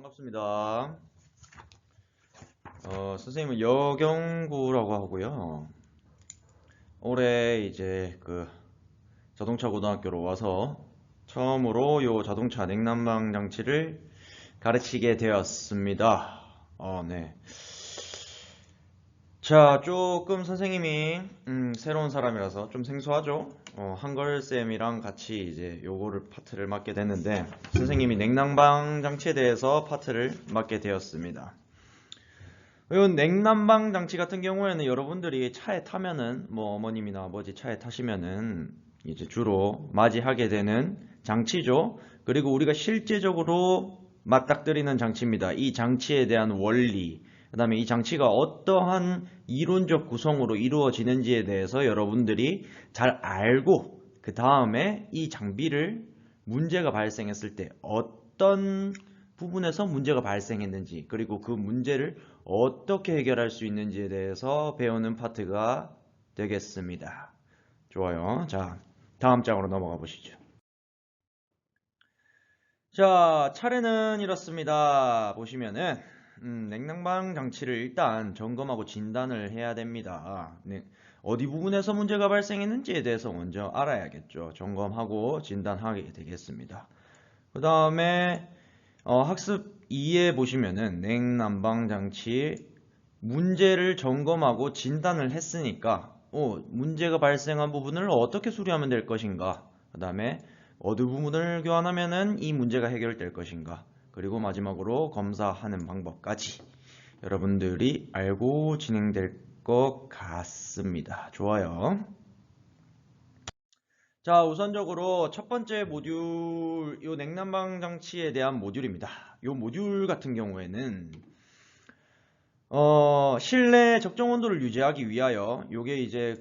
반갑습니다. 선생님은 여경구라고 하고요. 올해 이제 자동차 고등학교로 와서 처음으로 요 자동차 냉난방 장치를 가르치게 되었습니다. 네. 자, 조금 선생님이 새로운 사람이라서 좀 생소하죠? 한걸쌤이랑 같이 이제 요거를 파트를 맡게 됐는데 선생님이 냉난방 장치에 대해서 파트를 맡게 되었습니다. 이 냉난방 장치 같은 경우에는 여러분들이 차에 타면은 뭐 어머님이나 아버지 차에 타시면은 이제 주로 맞이하게 되는 장치죠. 그리고 우리가 실제적으로 맞닥뜨리는 장치입니다. 이 장치에 대한 원리, 그 다음에 이 장치가 어떠한 이론적 구성으로 이루어지는지에 대해서 여러분들이 잘 알고 그 다음에 이 장비를 문제가 발생했을 때 어떤 부분에서 문제가 발생했는지 그리고 그 문제를 어떻게 해결할 수 있는지에 대해서 배우는 파트가 되겠습니다. 좋아요. 자, 다음 장으로 넘어가 보시죠. 자, 차례는 이렇습니다. 보시면은 냉난방 장치를 일단 점검하고 진단을 해야 됩니다. 네, 어디 부분에서 문제가 발생했는지에 대해서 먼저 알아야겠죠. 점검하고 진단하게 되겠습니다. 그 다음에 학습 2에 보시면은 냉난방 장치 문제를 점검하고 진단을 했으니까 문제가 발생한 부분을 어떻게 수리하면 될 것인가, 그 다음에 어느 부분을 교환하면은 이 문제가 해결될 것인가, 그리고 마지막으로 검사하는 방법까지 여러분들이 알고 진행될 것 같습니다. 좋아요. 자, 우선적으로 첫 번째 모듈, 요 냉난방 장치에 대한 모듈입니다. 요 모듈 같은 경우에는 실내 적정 온도를 유지하기 위하여 요게 이제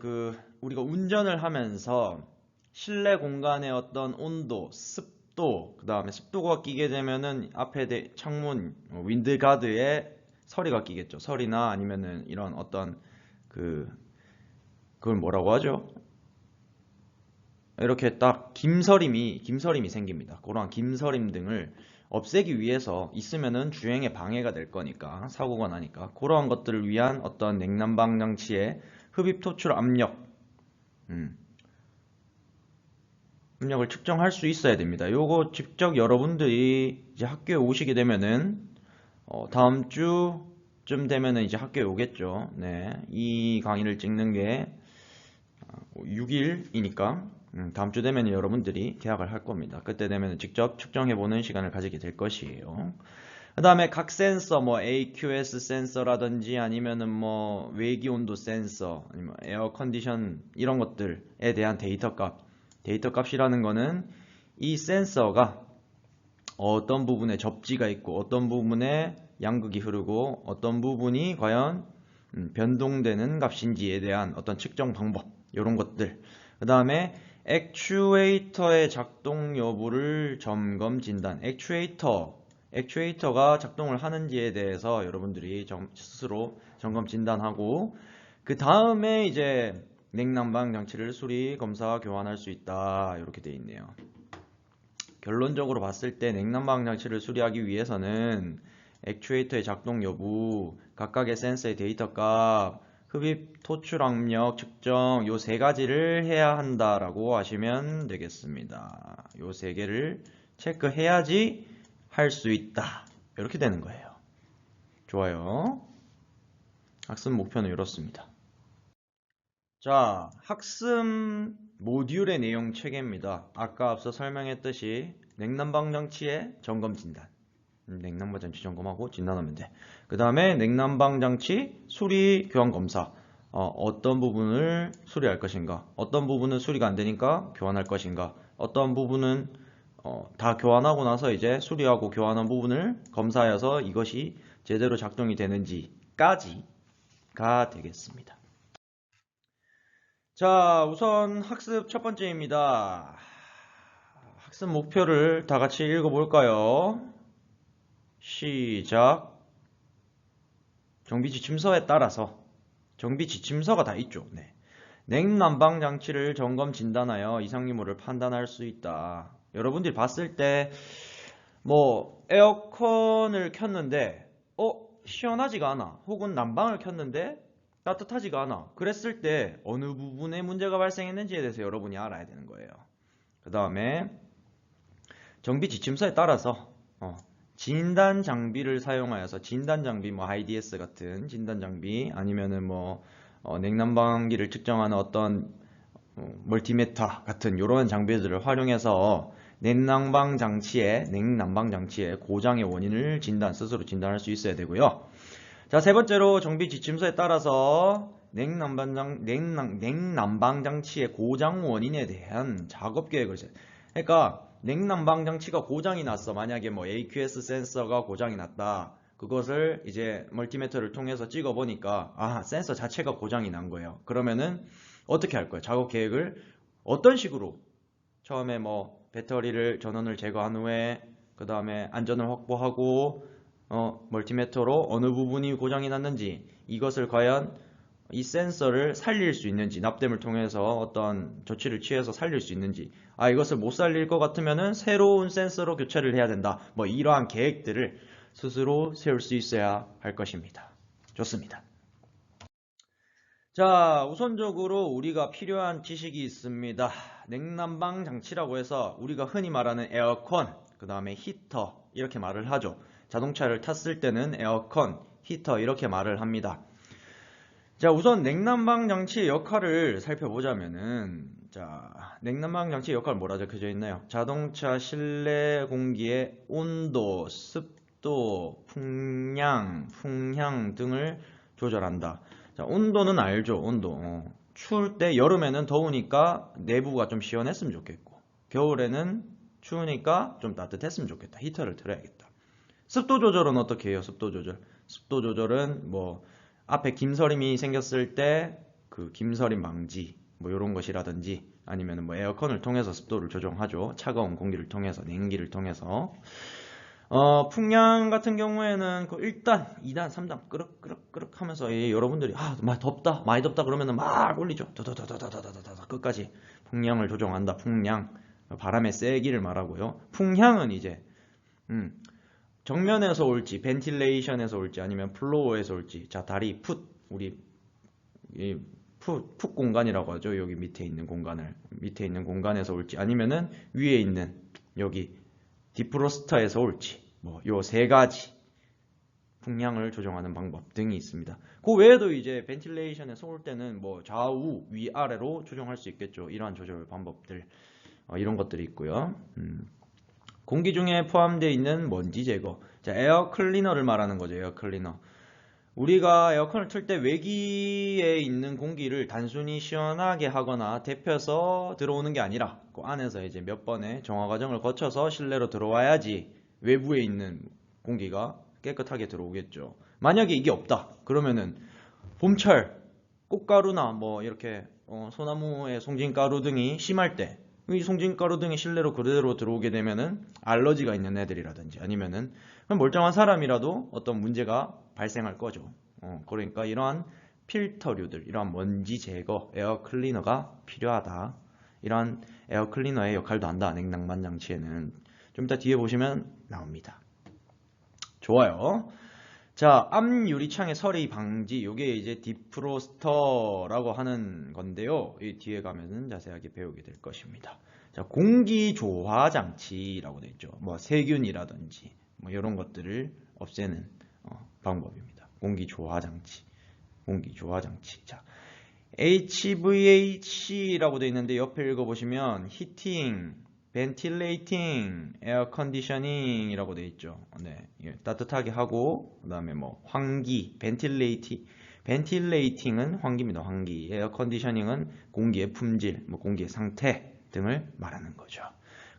우리가 운전을 하면서 실내 공간의 어떤 온도, 습도, 그 다음에 습도가 끼게 되면은 앞에 창문, 윈드가드에 서리가 끼겠죠. 서리나 아니면은 이런 어떤 그걸 뭐라고 하죠? 이렇게 딱 김서림이 생깁니다. 그런 김서림 등을 없애기 위해서 있으면은 주행에 방해가 될 거니까, 사고가 나니까 그러한 것들을 위한 어떤 냉난방 장치의 흡입 토출 압력을 측정할 수 있어야 됩니다. 요거 직접 여러분들이 이제 학교에 오시게 되면은 다음 주쯤 되면은 이제 학교에 오겠죠. 네, 이 강의를 찍는 게 6일이니까 다음 주 되면 여러분들이 계약을 할 겁니다. 그때 되면 직접 측정해보는 시간을 가지게 될 것이에요. 그 다음에 각 센서, 뭐 AQS 센서라든지 아니면은 뭐 외기 온도 센서, 아니면 에어 컨디션 이런 것들에 대한 데이터 값이라는 거는 이 센서가 어떤 부분에 접지가 있고 어떤 부분에 양극이 흐르고 어떤 부분이 과연 변동되는 값인지에 대한 어떤 측정 방법, 이런 것들. 그 다음에 액추에이터의 작동 여부를 점검 진단. 액추에이터가 작동을 하는지에 대해서 여러분들이 스스로 점검 진단하고, 그 다음에 이제 냉난방 장치를 수리, 검사, 교환할 수 있다, 이렇게 되어 있네요. 결론적으로 봤을 때 냉난방 장치를 수리하기 위해서는 액추에이터의 작동 여부, 각각의 센서의 데이터 값, 흡입 토출 압력 측정, 요 세 가지를 해야 한다라고 하시면 되겠습니다. 요 세 개를 체크해야지 할 수 있다, 이렇게 되는 거예요. 좋아요. 학습 목표는 이렇습니다. 자, 학습 모듈의 내용 체계입니다. 아까 앞서 설명했듯이 냉난방 장치의 점검 진단, 냉난방 장치 점검하고 진단하면 돼. 그 다음에 냉난방 장치 수리, 교환, 검사. 어떤 부분을 수리할 것인가, 어떤 부분은 수리가 안 되니까 교환할 것인가, 어떤 부분은 다 교환하고 나서 이제 수리하고 교환한 부분을 검사해서 이것이 제대로 작동이 되는지까지가 되겠습니다. 자, 우선 학습 첫 번째입니다. 학습 목표를 다 같이 읽어볼까요? 시작. 정비 지침서에 따라서, 정비 지침서가 다 있죠. 네. 냉난방 장치를 점검 진단하여 이상 유무를 판단할 수 있다. 여러분들이 봤을 때 뭐 에어컨을 켰는데 시원하지가 않아. 혹은 난방을 켰는데 따뜻하지가 않아. 그랬을 때 어느 부분에 문제가 발생했는지에 대해서 여러분이 알아야 되는 거예요. 그 다음에 정비 지침서에 따라서 진단 장비를 사용하여서 진단 장비, 뭐 IDS 같은 진단 장비 아니면은 뭐 냉난방기를 측정하는 어떤 멀티미터 같은 이런 장비들을 활용해서 냉난방 장치의 고장의 원인을 스스로 진단할 수 있어야 되고요. 자, 세 번째로 정비 지침서에 따라서 냉난방 장치의 고장 원인에 대한 작업 계획을 그러니까 냉난방 장치가 고장이 났어. 만약에 뭐 AQS 센서가 고장이 났다. 그것을 이제 멀티미터를 통해서 찍어 보니까 센서 자체가 고장이 난 거예요. 그러면은 어떻게 할 거예요? 작업 계획을 어떤 식으로? 처음에 뭐 배터리를 전원을 제거한 후에 그 다음에 안전을 확보하고 멀티미터로 어느 부분이 고장이 났는지, 이것을 과연 이 센서를 살릴 수 있는지, 납땜을 통해서 어떤 조치를 취해서 살릴 수 있는지, 이것을 못 살릴 것 같으면은 새로운 센서로 교체를 해야 된다. 뭐 이러한 계획들을 스스로 세울 수 있어야 할 것입니다. 좋습니다. 자, 우선적으로 우리가 필요한 지식이 있습니다. 냉난방 장치라고 해서 우리가 흔히 말하는 에어컨, 그 다음에 히터 이렇게 말을 하죠. 자동차를 탔을 때는 에어컨, 히터 이렇게 말을 합니다. 자, 우선 냉난방 장치의 역할을 살펴보자면은, 자, 냉난방 장치의 역할 뭐라 적혀져 있나요? 자동차 실내 공기의 온도, 습도, 풍향 등을 조절한다. 자, 온도는 알죠, 온도. 추울 때, 여름에는 더우니까 내부가 좀 시원했으면 좋겠고, 겨울에는 추우니까 좀 따뜻했으면 좋겠다. 히터를 틀어야겠다. 습도 조절은 어떻게 해요? 습도 조절. 습도 조절은 뭐 앞에 김서림이 생겼을 때 그 김서림 방지 뭐 이런 것이라든지, 아니면 뭐 에어컨을 통해서 습도를 조정하죠. 차가운 공기를 통해서, 냉기를 통해서. 풍량 같은 경우에는 그 1단, 2단, 3단 끄럭끄럭 하면서 여러분들이 많이 덥다 그러면은 막 올리죠. 더더더더더더더더 끝까지 풍량을 조정한다. 풍량, 바람의 세기를 말하고요. 풍향은 이제 정면에서 올지, 벤틸레이션에서 올지, 아니면 플로어에서 올지. 자, 다리 우리 풋 공간이라고 하죠. 여기 밑에 있는 공간에서 올지, 아니면은 위에 있는 여기 디프로스터에서 올지, 뭐 요 세 가지 풍량을 조정하는 방법 등이 있습니다. 그 외에도 이제 벤틸레이션에서 올 때는 뭐 좌우 위아래로 조정할 수 있겠죠. 이러한 조절 방법들, 이런 것들이 있고요. 공기 중에 포함되어 있는 먼지 제거. 자, 에어 클리너를 말하는 거죠. 에어 클리너. 우리가 에어컨을 틀 때 외기에 있는 공기를 단순히 시원하게 하거나 데펴서 들어오는 게 아니라 그 안에서 이제 몇 번의 정화 과정을 거쳐서 실내로 들어와야지 외부에 있는 공기가 깨끗하게 들어오겠죠. 만약에 이게 없다. 그러면은 봄철 꽃가루나 뭐 이렇게 소나무의 송진가루 등이 심할 때, 이 송진가루 등이 실내로 그대로 들어오게 되면은 알러지가 있는 애들이라든지, 아니면은 멀쩡한 사람이라도 어떤 문제가 발생할 거죠. 그러니까 이러한 필터류들, 이러한 먼지 제거, 에어 클리너가 필요하다. 이러한 에어 클리너의 역할도 한다. 냉난방 장치에는. 좀 이따 뒤에 보시면 나옵니다. 좋아요. 자, 앞 유리창의 서리 방지, 요게 이제 디프로스터라고 하는 건데요. 이 뒤에 가면은 자세하게 배우게 될 것입니다. 자, 공기 조화 장치라고 되어 있죠. 뭐 세균이라든지 뭐 이런 것들을 없애는 방법입니다. 공기 조화 장치. 자, HVAC라고 되어 있는데 옆에 읽어보시면 히팅, 벤틸레이팅, 에어 컨디셔닝 이라고 되어 있죠. 네, 따뜻하게 하고, 그 다음에 뭐 환기, 벤틸레이팅은 환기입니다. 환기. 에어 컨디셔닝은 공기의 품질, 뭐 공기의 상태 등을 말하는 거죠.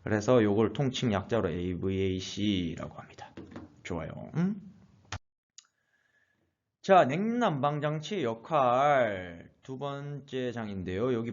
그래서 요걸 통칭 약자로 AVAC라고 합니다. 좋아요. 자, 냉난방 장치의 역할 두 번째 장인데요. 여기